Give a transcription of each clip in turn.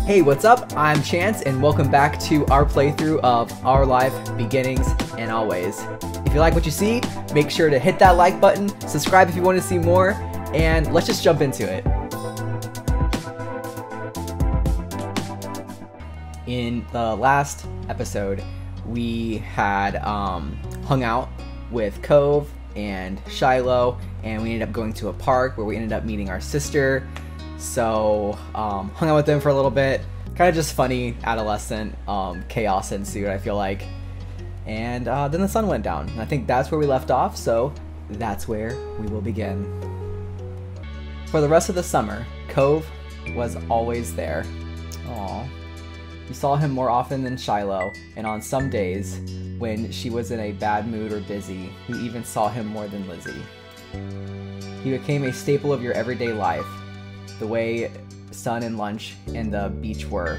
Hey, what's up? I'm Chance, and welcome back to our playthrough of Our Life Beginnings and Always. If you like what you see, make sure to hit that like button, subscribe if you want to see more, and let's just jump into it. In the last episode, we had hung out with Cove and Shiloh, and we ended up going to a park where we ended up meeting our sister. So hung out with them for a little bit, kind of just funny adolescent chaos ensued, I feel like. And then the sun went down, and I think that's where we left off, so that's where we will begin. For the rest of the summer, Cove was always there. Aww. You saw him more often than Shiloh, and on some days, when she was in a bad mood or busy, you even saw him more than Lizzie. He became a staple of your everyday life, the way sun and lunch and the beach were.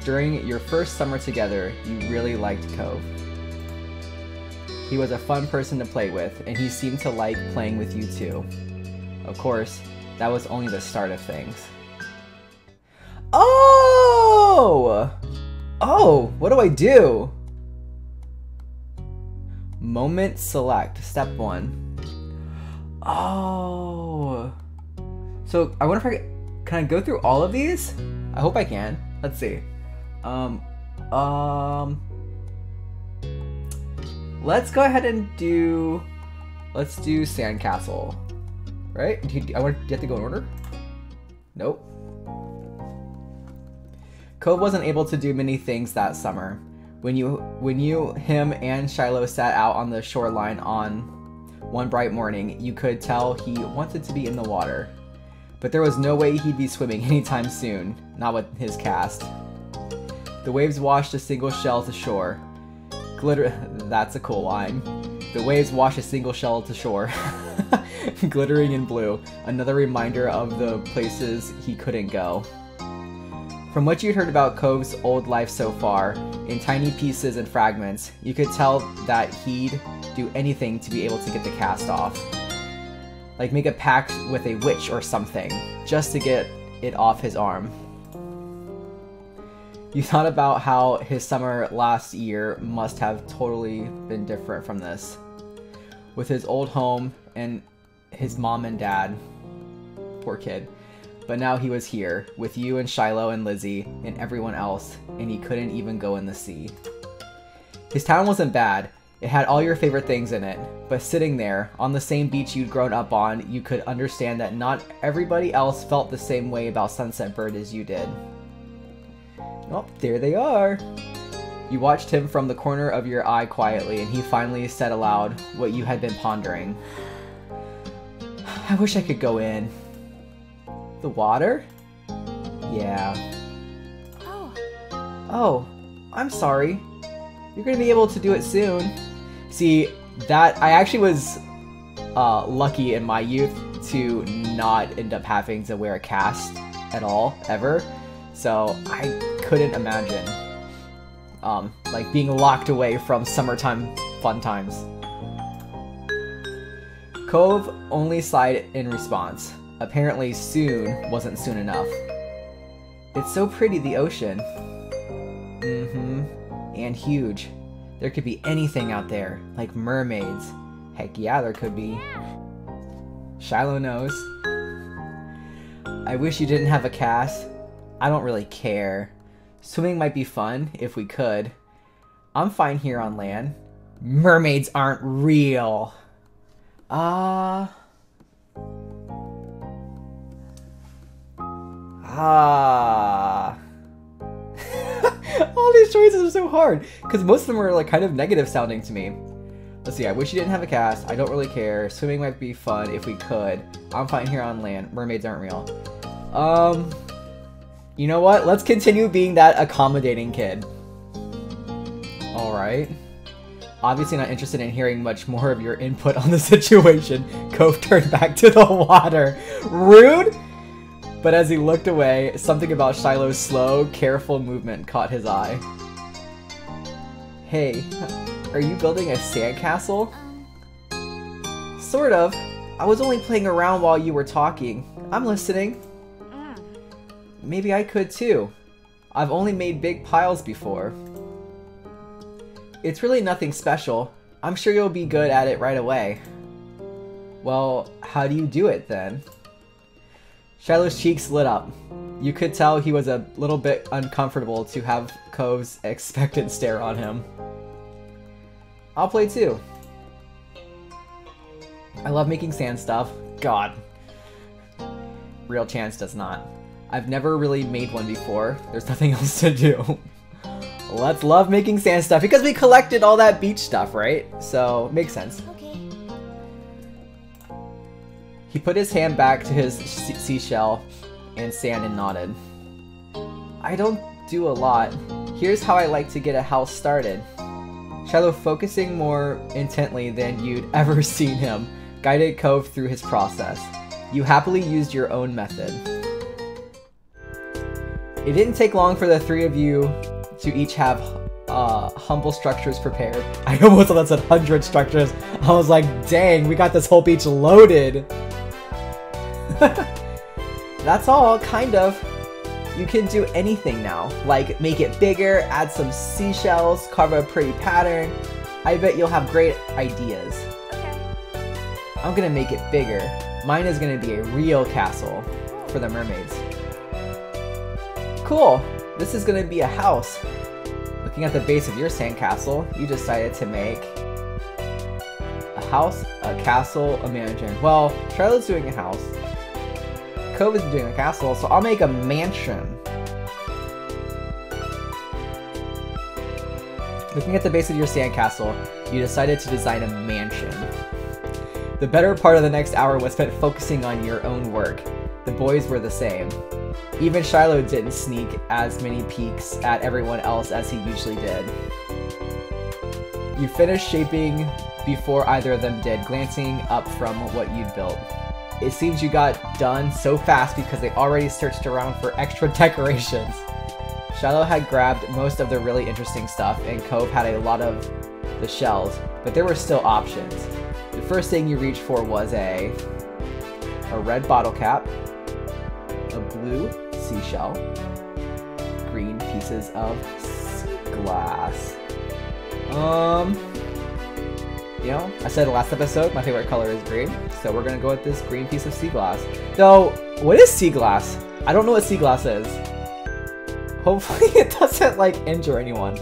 During your first summer together, you really liked Cove. He was a fun person to play with, and he seemed to like playing with you too. Of course, that was only the start of things. Oh, what do I do? Moment select, step 1. Oh. So I wonder if can I go through all of these? I hope I can. Let's see. Let's go ahead and do Sandcastle. Right? Do you have to go in order? Nope. Cove wasn't able to do many things that summer. When him and Shiloh sat out on the shoreline on one bright morning, you could tell he wanted to be in the water. But there was no way he'd be swimming anytime soon, not with his cast. The waves washed a single shell to shore. That's a cool line. The waves washed a single shell to shore. Glittering in blue, another reminder of the places he couldn't go. From what you'd heard about Cove's old life so far, in tiny pieces and fragments, you could tell that he'd do anything to be able to get the cast off. Like make a pact with a witch or something, just to get it off his arm. You thought about how his summer last year must have totally been different from this. With his old home and his mom and dad. Poor kid. But now he was here, with you and Shiloh and Lizzie and everyone else, and he couldn't even go in the sea. His town wasn't bad. It had all your favorite things in it, but sitting there, on the same beach you'd grown up on, you could understand that not everybody else felt the same way about Sunset Bird as you did. Oh, there they are! You watched him from the corner of your eye quietly, and he finally said aloud what you had been pondering. I wish I could go in. The water? Yeah. Oh, I'm sorry. You're gonna be able to do it soon. See, that I actually was lucky in my youth to not end up having to wear a cast at all, ever. So I couldn't imagine like being locked away from summertime fun times. Cove only sighed in response. Apparently soon wasn't soon enough. It's so pretty, the ocean. And huge. There could be anything out there, like mermaids. Heck yeah, there could be. Shiloh knows. I wish you didn't have a cast. I don't really care. Swimming might be fun, if we could. I'm fine here on land. Mermaids aren't real. All these choices are so hard, because most of them are like kind of negative sounding to me. Let's see, I wish you didn't have a cast. I don't really care. Swimming might be fun if we could. I'm fine here on land. Mermaids aren't real. You know what? Let's continue being that accommodating kid. Alright. Obviously not interested in hearing much more of your input on the situation. Cove turned back to the water. Rude? But as he looked away, something about Shiloh's slow, careful movement caught his eye. Hey, are you building a sandcastle? Sort of. I was only playing around while you were talking. I'm listening. maybe I could too. I've only made big piles before. It's really nothing special. I'm sure you'll be good at it right away. Well, how do you do it then? Shiloh's cheeks lit up. You could tell he was a little bit uncomfortable to have Cove's expectant stare on him. I'll play too. I love making sand stuff. God. Real Chance does not. I've never really made one before. There's nothing else to do. Let's love making sand stuff because we collected all that beach stuff, right? So, makes sense. Okay. He put his hand back to his seashell and sand and nodded. I don't do a lot. Here's how I like to get a house started. Shiloh, focusing more intently than you'd ever seen him, guided Cove through his process. You happily used your own method. It didn't take long for the three of you to each have humble structures prepared. I almost thought that said 100 structures. I was like, dang, we got this whole beach loaded. That's all, kind of. You can do anything now, like make it bigger, add some seashells, carve a pretty pattern. I bet you'll have great ideas. Okay. I'm gonna make it bigger. Mine is gonna be a real castle for the mermaids. Cool, this is gonna be a house. Looking at the base of your sandcastle, you decided to make a house, a castle, a mansion. Well, Charlotte's doing a house. Cove is doing a castle, so I'll make a mansion. Looking at the base of your sandcastle, you decided to design a mansion. The better part of the next hour was spent focusing on your own work. The boys were the same. Even Shiloh didn't sneak as many peeks at everyone else as he usually did. You finished shaping before either of them did, glancing up from what you'd built. It seems you got done so fast because they already searched around for extra decorations. Shiloh had grabbed most of the really interesting stuff, and Cove had a lot of the shells, but there were still options. The first thing you reached for was a red bottle cap, a blue seashell, green pieces of glass. You know, I said last episode my favorite color is green, so we're gonna go with this green piece of sea glass. Though, what is sea glass? I don't know what sea glass is. Hopefully it doesn't, like, injure anyone.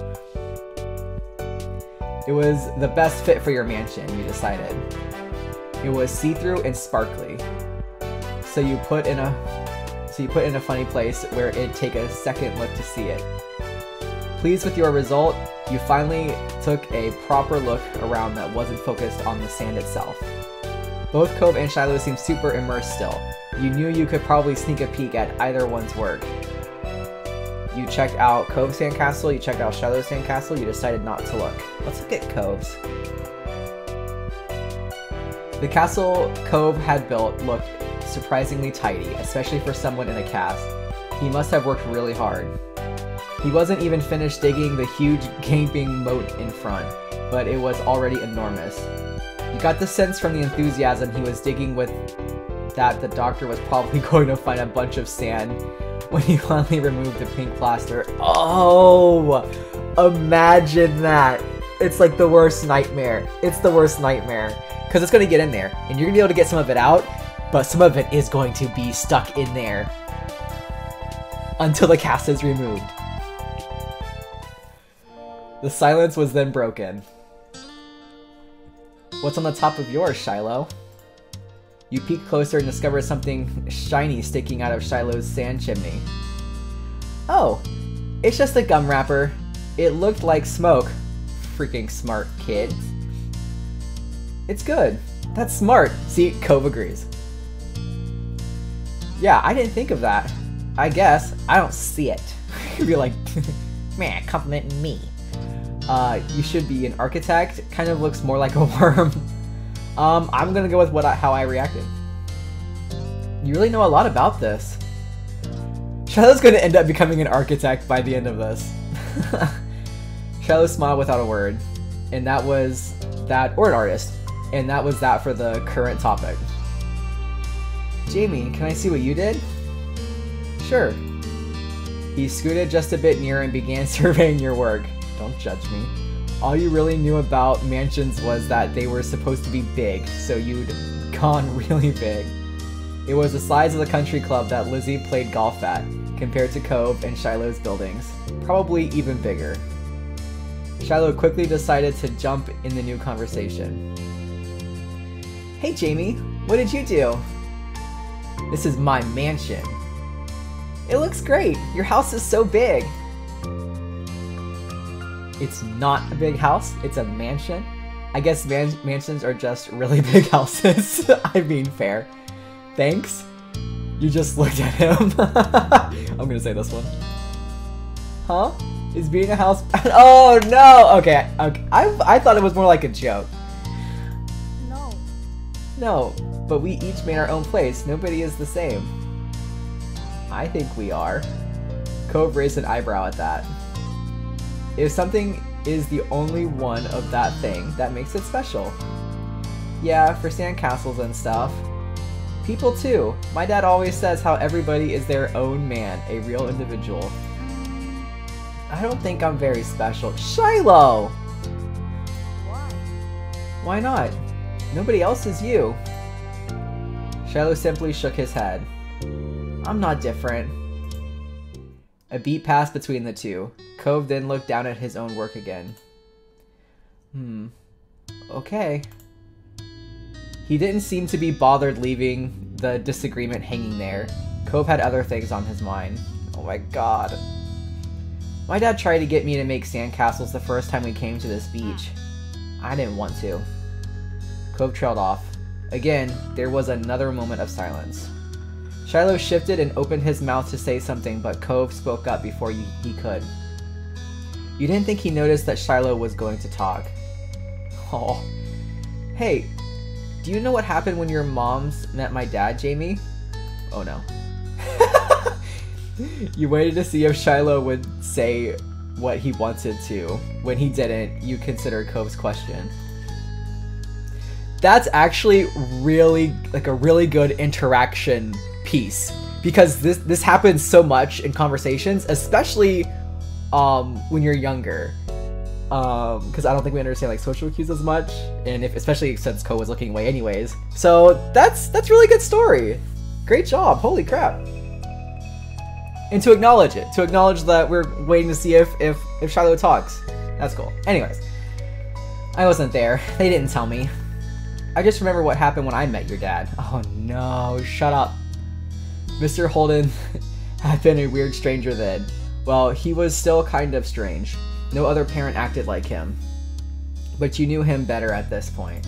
It was the best fit for your mansion, you decided. It was see-through and sparkly. So you put in a funny place where it'd take a second look to see it. Pleased with your result, you finally took a proper look around that wasn't focused on the sand itself. Both Cove and Shiloh seemed super immersed still. You knew you could probably sneak a peek at either one's work. You checked out Cove's sandcastle, you checked out Shiloh's sandcastle, you decided not to look. Let's look at Cove's. The castle Cove had built looked surprisingly tidy, especially for someone in a cast. He must have worked really hard. He wasn't even finished digging the huge gaping moat in front, but it was already enormous. You got the sense from the enthusiasm he was digging with that the doctor was probably going to find a bunch of sand when he finally removed the pink plaster. Oh, imagine that. It's like the worst nightmare. It's the worst nightmare. Because it's going to get in there, and you're going to be able to get some of it out, but some of it is going to be stuck in there until the cast is removed. The silence was then broken. What's on the top of yours, Shiloh? You peek closer and discover something shiny sticking out of Shiloh's sand chimney. Oh, it's just a gum wrapper. It looked like smoke. Freaking smart kid. It's good. That's smart. See, Cove agrees. Yeah, I didn't think of that. I guess. I don't see it. You'd be like, man, complimenting me. You should be an architect. Kind of looks more like a worm. I'm gonna go with how I reacted. You really know a lot about this. Shiloh's gonna end up becoming an architect by the end of this. Shiloh smiled without a word. And that was that, or an artist. And that was that for the current topic. Jamie, can I see what you did? Sure. He scooted just a bit nearer and began surveying your work. Don't judge me. All you really knew about mansions was that they were supposed to be big, so you'd gone really big. It was the size of the country club that Lizzie played golf at, compared to Cove and Shiloh's buildings. Probably even bigger. Shiloh quickly decided to jump in the new conversation. Hey Jamie, what did you do? This is my mansion. It looks great. Your house is so big. It's not a big house, it's a mansion. I guess mansions are just really big houses. I mean, fair. Thanks. You just looked at him. I'm gonna say this one. Huh? Is being a house... Oh no! Okay. I thought it was more like a joke. No. No, but we each made our own place. Nobody is the same. I think we are. Cove raised an eyebrow at that. If something is the only one of that thing, that makes it special. Yeah, for sandcastles and stuff. People too. My dad always says how everybody is their own man, a real individual. I don't think I'm very special. Shiloh! Why? Why not? Nobody else is you. Shiloh simply shook his head. I'm not different. A beat passed between the two. Cove then looked down at his own work again. Okay. He didn't seem to be bothered leaving the disagreement hanging there. Cove had other things on his mind. Oh my god. My dad tried to get me to make sandcastles the first time we came to this beach. I didn't want to. Cove trailed off. Again, there was another moment of silence. Shiloh shifted and opened his mouth to say something, but Cove spoke up before he could. You didn't think he noticed that Shiloh was going to talk. Oh. Hey, do you know what happened when your moms met my dad, Jamie? Oh no. You waited to see if Shiloh would say what he wanted to. When he didn't, you considered Cove's question. That's actually really, like a really good interaction piece. Because this happens so much in conversations, especially when you're younger. Because I don't think we understand like social cues as much, and especially since Cove was looking away anyways. So that's really good story. Great job, holy crap. And to acknowledge it, to acknowledge that we're waiting to see if Shiloh talks. That's cool. Anyways, I wasn't there. They didn't tell me. I just remember what happened when I met your dad. Oh no, shut up. Mr. Holden had been a weird stranger then. Well, he was still kind of strange. No other parent acted like him. But you knew him better at this point.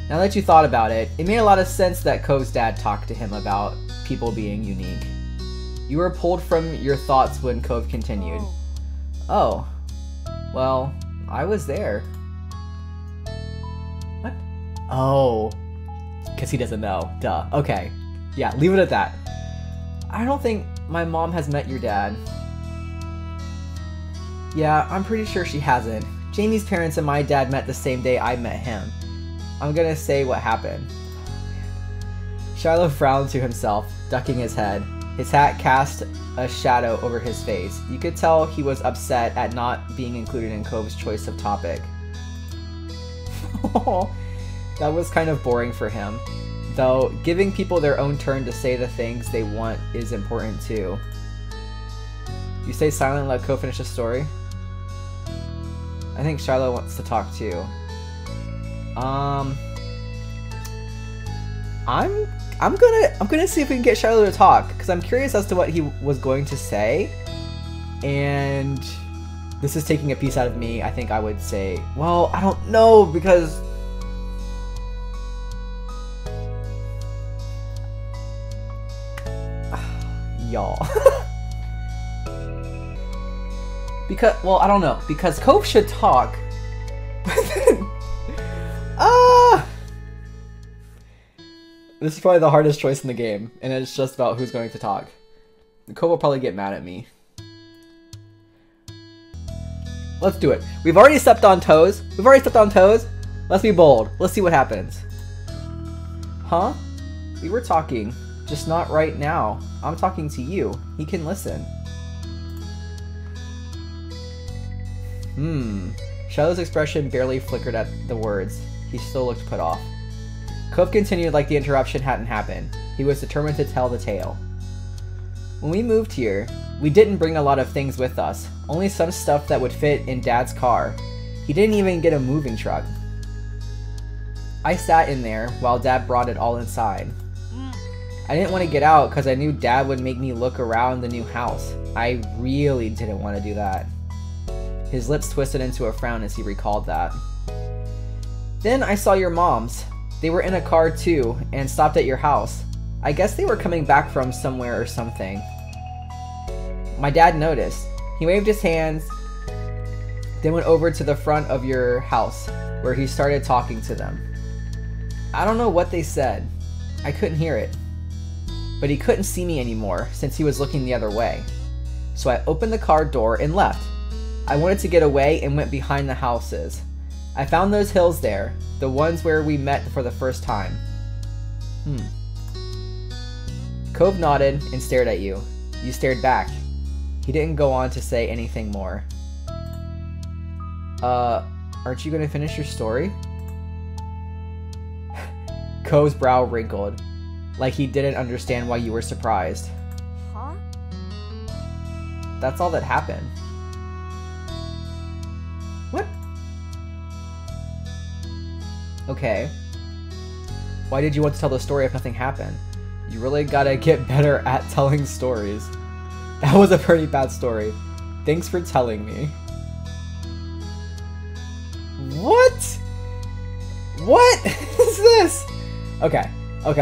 Now that you thought about it, it made a lot of sense that Cove's dad talked to him about people being unique. You were pulled from your thoughts when Cove continued. Oh. Well, I was there. What? Oh. Because he doesn't know. Duh. Okay. Yeah, leave it at that. I don't think my mom has met your dad. Yeah, I'm pretty sure she hasn't. Jamie's parents and my dad met the same day I met him. I'm gonna say what happened. Shiloh frowned to himself, ducking his head. His hat cast a shadow over his face. You could tell he was upset at not being included in Cove's choice of topic. That was kind of boring for him. Though, giving people their own turn to say the things they want is important too. You stay silent and let Cove finish the story? I think Shiloh wants to talk too. I'm gonna see if we can get Shiloh to talk, because I'm curious as to what he was going to say. And this is taking a piece out of me. I think I would say, well, I don't know, because y'all. Because, well, I don't know, because Cove should talk, but then, this is probably the hardest choice in the game, and it's just about who's going to talk. Cove will probably get mad at me. Let's do it. We've already stepped on toes. Let's be bold. Let's see what happens. Huh? We were talking, just not right now. I'm talking to you. He can listen. Shiloh's expression barely flickered at the words. He still looked put off. Cove continued like the interruption hadn't happened. He was determined to tell the tale. When we moved here, we didn't bring a lot of things with us, only some stuff that would fit in Dad's car. He didn't even get a moving truck. I sat in there while Dad brought it all inside. I didn't want to get out because I knew Dad would make me look around the new house. I really didn't want to do that. His lips twisted into a frown as he recalled that. Then I saw your moms. They were in a car too and stopped at your house. I guess they were coming back from somewhere or something. My dad noticed. He waved his hands, then went over to the front of your house, where he started talking to them. I don't know what they said. I couldn't hear it. But he couldn't see me anymore, since he was looking the other way. So I opened the car door and left. I wanted to get away and went behind the houses. I found those hills there, the ones where we met for the first time. Cove nodded and stared at you. You stared back. He didn't go on to say anything more. Aren't you gonna finish your story? Cove's brow wrinkled, like he didn't understand why you were surprised. Huh? That's all that happened. What? Okay. Why did you want to tell the story if nothing happened? You really gotta get better at telling stories. That was a pretty bad story. Thanks for telling me. What? What is this? Okay. I'm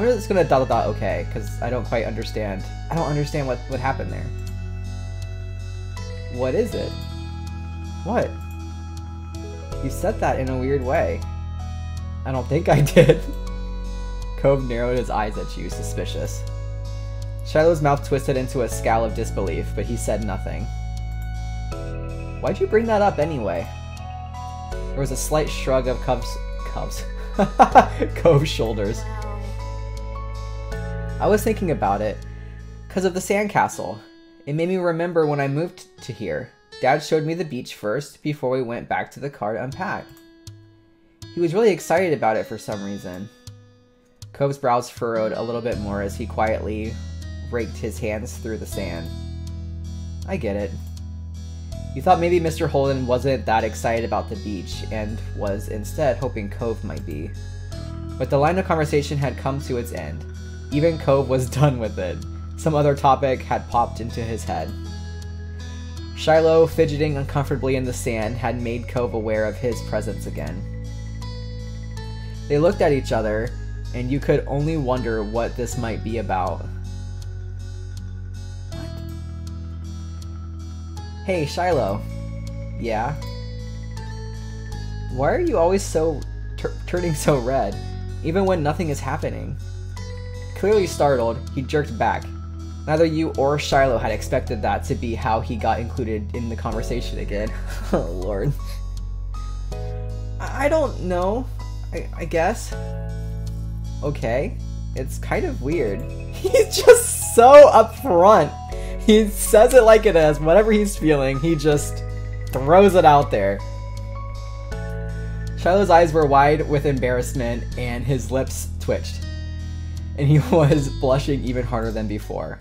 just gonna dot okay, because I don't quite understand. I don't understand what happened there. What is it? What? You said that in a weird way. I don't think I did. Cove narrowed his eyes at you, suspicious. Shiloh's mouth twisted into a scowl of disbelief, but he said nothing. Why'd you bring that up anyway? There was a slight shrug of Cove's shoulders. I was thinking about it, because of the sandcastle. It made me remember when I moved to here. Dad showed me the beach first, before we went back to the car to unpack. He was really excited about it for some reason. Cove's brows furrowed a little bit more as he quietly raked his hands through the sand. I get it. You thought maybe Mr. Holden wasn't that excited about the beach, and was instead hoping Cove might be. But the line of conversation had come to its end. Even Cove was done with it. Some other topic had popped into his head. Shiloh, fidgeting uncomfortably in the sand, had made Cove aware of his presence again. They looked at each other, and you could only wonder what this might be about. What? Hey, Shiloh. Yeah? Why are you always turning so red, even when nothing is happening? Clearly startled, he jerked back. Neither you or Shiloh had expected that to be how he got included in the conversation again. Oh, Lord. I don't know. I guess. Okay. It's kind of weird. He's just so upfront. He says it like it is. Whatever he's feeling, he just throws it out there. Shiloh's eyes were wide with embarrassment and his lips twitched. And he was blushing even harder than before.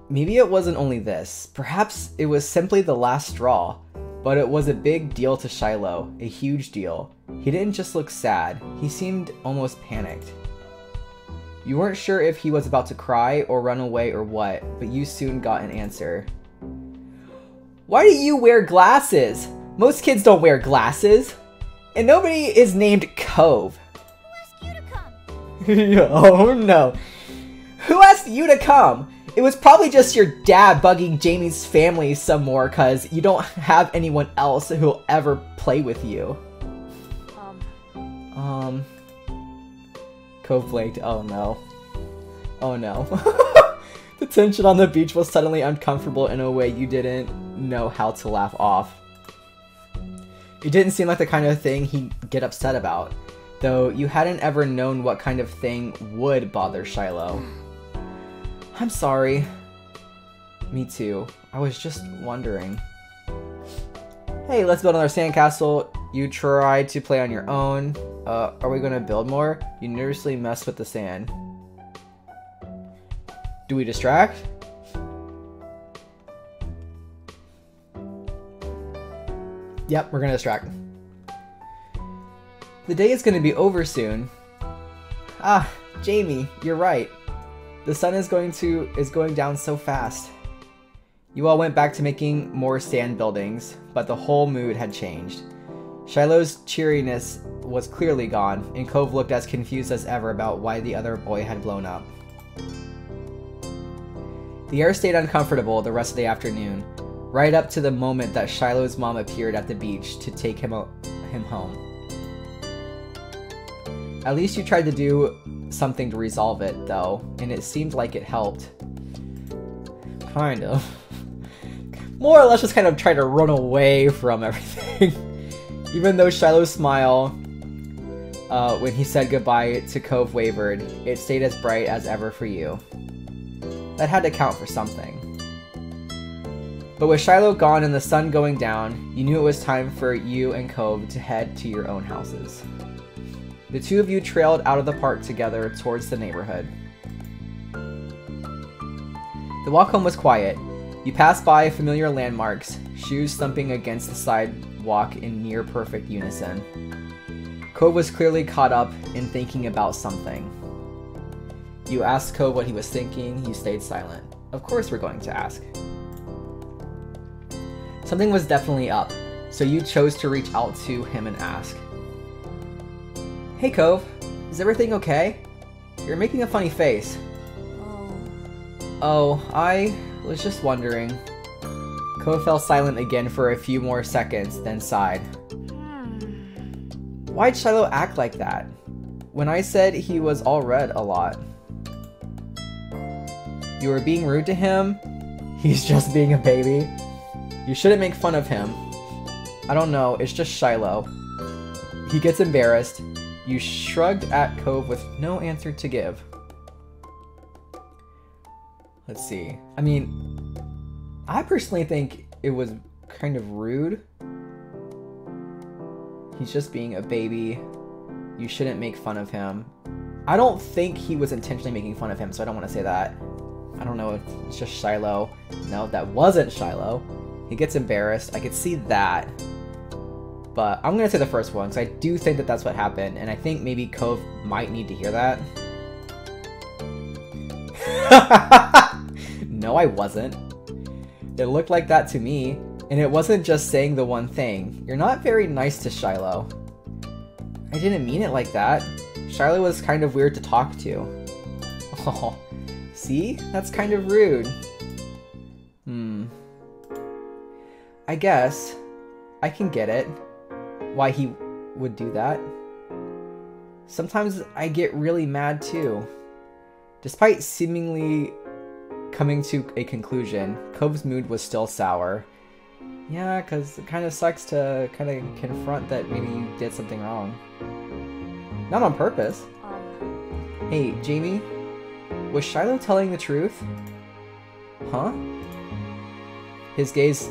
Maybe it wasn't only this. Perhaps it was simply the last straw. But it was a big deal to Shiloh, a huge deal. He didn't just look sad, he seemed almost panicked. You weren't sure if he was about to cry or run away or what, but you soon got an answer. Why do you wear glasses? Most kids don't wear glasses. And nobody is named Cove. Who asked you to come? Oh no. Who asked you to come? It was probably just your dad bugging Jamie's family some more cause you don't have anyone else who'll ever play with you. Cove blinked. Oh no. Oh no. The tension on the beach was suddenly uncomfortable in a way you didn't know how to laugh off. It didn't seem like the kind of thing he'd get upset about, though you hadn't ever known what kind of thing would bother Shiloh. I'm sorry. Me too. I was just wondering. Hey, let's build another sandcastle. You tried to play on your own. Are we gonna build more? You nervously messed with the sand. Do we distract? Yep, we're gonna distract. The day is gonna be over soon. Ah, Jamie, you're right. The sun is going down so fast. You all went back to making more sand buildings, but the whole mood had changed. Shiloh's cheeriness was clearly gone, and Cove looked as confused as ever about why the other boy had blown up. The air stayed uncomfortable the rest of the afternoon, right up to the moment that Shiloh's mom appeared at the beach to take him home. At least you tried to do something to resolve it, though, and it seemed like it helped. Kind of. More or less just kind of try to run away from everything. Even though Shiloh's smile, when he said goodbye to Cove wavered, it stayed as bright as ever for you. That had to count for something. But with Shiloh gone and the sun going down, you knew it was time for you and Cove to head to your own houses. The two of you trailed out of the park together towards the neighborhood. The walk home was quiet. You passed by familiar landmarks, shoes thumping against the sidewalk in near perfect unison. Cove was clearly caught up in thinking about something. You asked Cove what he was thinking, he stayed silent. Of course we're going to ask. Something was definitely up, so you chose to reach out to him and ask. Hey Cove, is everything okay? You're making a funny face. Oh, I was just wondering. Cove fell silent again for a few more seconds, then sighed. Why'd Shiloh act like that? When I said he was all red a lot. You were being rude to him? He's just being a baby. You shouldn't make fun of him. I don't know, it's just Shiloh. He gets embarrassed. You shrugged at Cove with no answer to give. Let's see. I mean, I personally think it was kind of rude. He's just being a baby. You shouldn't make fun of him. I don't think he was intentionally making fun of him, so I don't want to say that. I don't know if it's just Shiloh. No, that wasn't Shiloh. He gets embarrassed. I could see that. But I'm going to say the first one, because I do think that that's what happened, and I think maybe Cove might need to hear that. No, I wasn't. It looked like that to me, and it wasn't just saying the one thing. You're not very nice to Shiloh. I didn't mean it like that. Shiloh was kind of weird to talk to. Oh, see? That's kind of rude. I guess I can get it. Why he would do that. Sometimes I get really mad too. Despite seemingly coming to a conclusion, Cove's mood was still sour. Yeah, because it kind of sucks to kind of confront that maybe you did something wrong. Not on purpose. Hey, Jamie, was Shiloh telling the truth? Huh? His gaze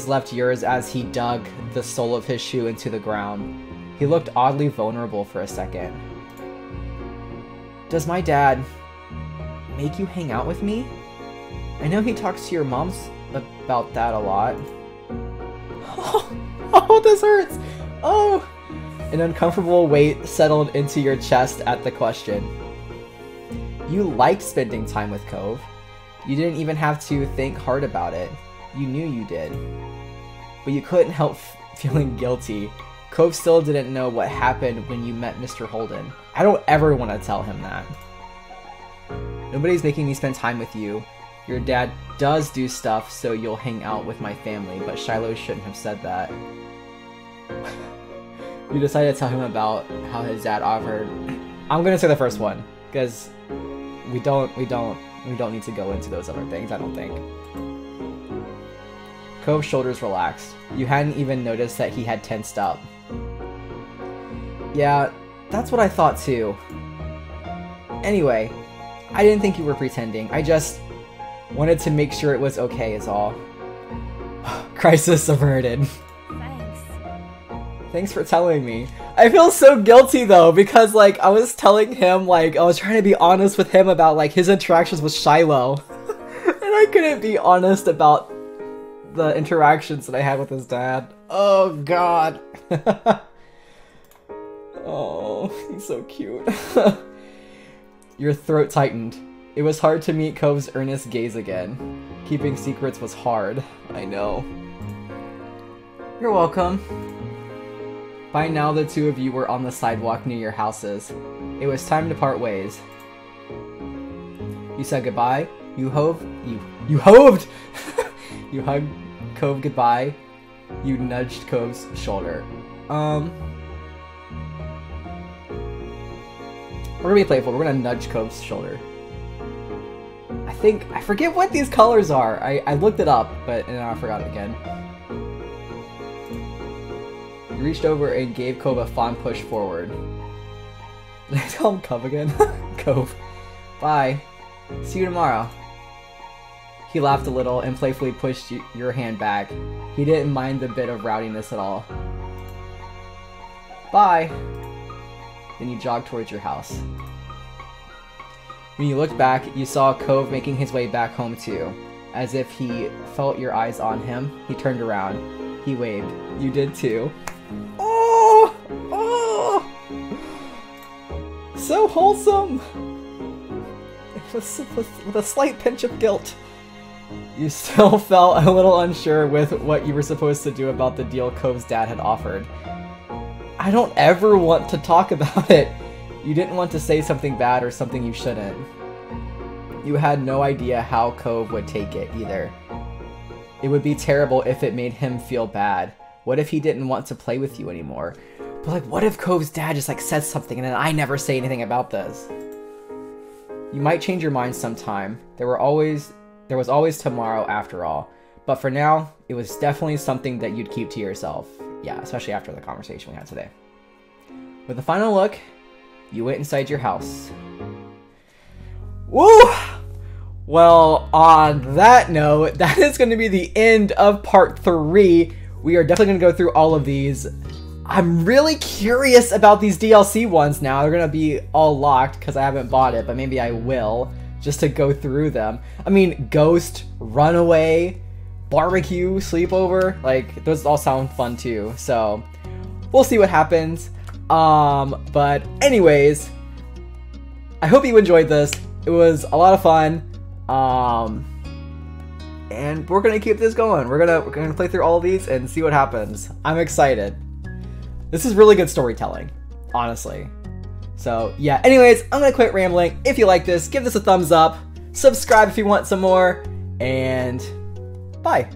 left yours as he dug the sole of his shoe into the ground. He looked oddly vulnerable for a second. Does my dad make you hang out with me? I know he talks to your moms about that a lot. Oh, this hurts! Oh! An uncomfortable weight settled into your chest at the question. You liked spending time with Cove. You didn't even have to think hard about it. You knew you did. But you couldn't help feeling guilty. Cove still didn't know what happened when you met Mr. Holden. I don't ever want to tell him that. Nobody's making me spend time with you. Your dad does do stuff so you'll hang out with my family, but Shiloh shouldn't have said that. You decided to tell him about how his dad offered. I'm gonna say the first one, because we don't need to go into those other things, I don't think. Cove's shoulders relaxed. You hadn't even noticed that he had tensed up. Yeah, that's what I thought too. Anyway, I didn't think you were pretending. I just wanted to make sure it was okay is all. Crisis averted. Thanks. Thanks for telling me. I feel so guilty though, because like I was telling him, like I was trying to be honest with him about like his interactions with Shiloh. And I couldn't be honest about the interactions that I had with his dad. Oh god. Oh, he's so cute. Your throat tightened. It was hard to meet Cove's earnest gaze again. Keeping secrets was hard. I know. You're welcome. By now, the two of you were on the sidewalk near your houses. It was time to part ways. You said goodbye. You hoved. You hugged Cove goodbye. You nudged Cove's shoulder. We're gonna be playful. We're gonna nudge Cove's shoulder. I forget what these colors are. I looked it up, but and I forgot it again. You reached over and gave Cove a fond push forward. Did I tell him Cove again? Cove. Bye. See you tomorrow. He laughed a little and playfully pushed your hand back. He didn't mind the bit of rowdiness at all. Bye. Then you jogged towards your house. When you looked back, you saw Cove making his way back home too. As if he felt your eyes on him, he turned around. He waved. You did too. Oh! Oh! So wholesome! With a slight pinch of guilt. You still felt a little unsure with what you were supposed to do about the deal Cove's dad had offered. I don't ever want to talk about it. You didn't want to say something bad or something you shouldn't. You had no idea how Cove would take it either. It would be terrible if it made him feel bad. What if he didn't want to play with you anymore? But like, what if Cove's dad just like said something and then I never say anything about this? You might change your mind sometime. There was always tomorrow after all. But for now, it was definitely something that you'd keep to yourself. Yeah, especially after the conversation we had today. With a final look, you went inside your house. Woo! Well, on that note, that is going to be the end of part 3. We are definitely going to go through all of these. I'm really curious about these DLC ones now. They're going to be all locked because I haven't bought it, but maybe I will just to go through them. I mean, Ghost, Runaway, Barbecue, Sleepover, like those all sound fun too. So we'll see what happens. But anyways, I hope you enjoyed this. It was a lot of fun. And we're gonna keep this going. We're gonna play through all of these and see what happens. I'm excited. This is really good storytelling, honestly. So yeah, anyways, I'm gonna quit rambling. If you like this, give this a thumbs up, subscribe if you want some more, and bye.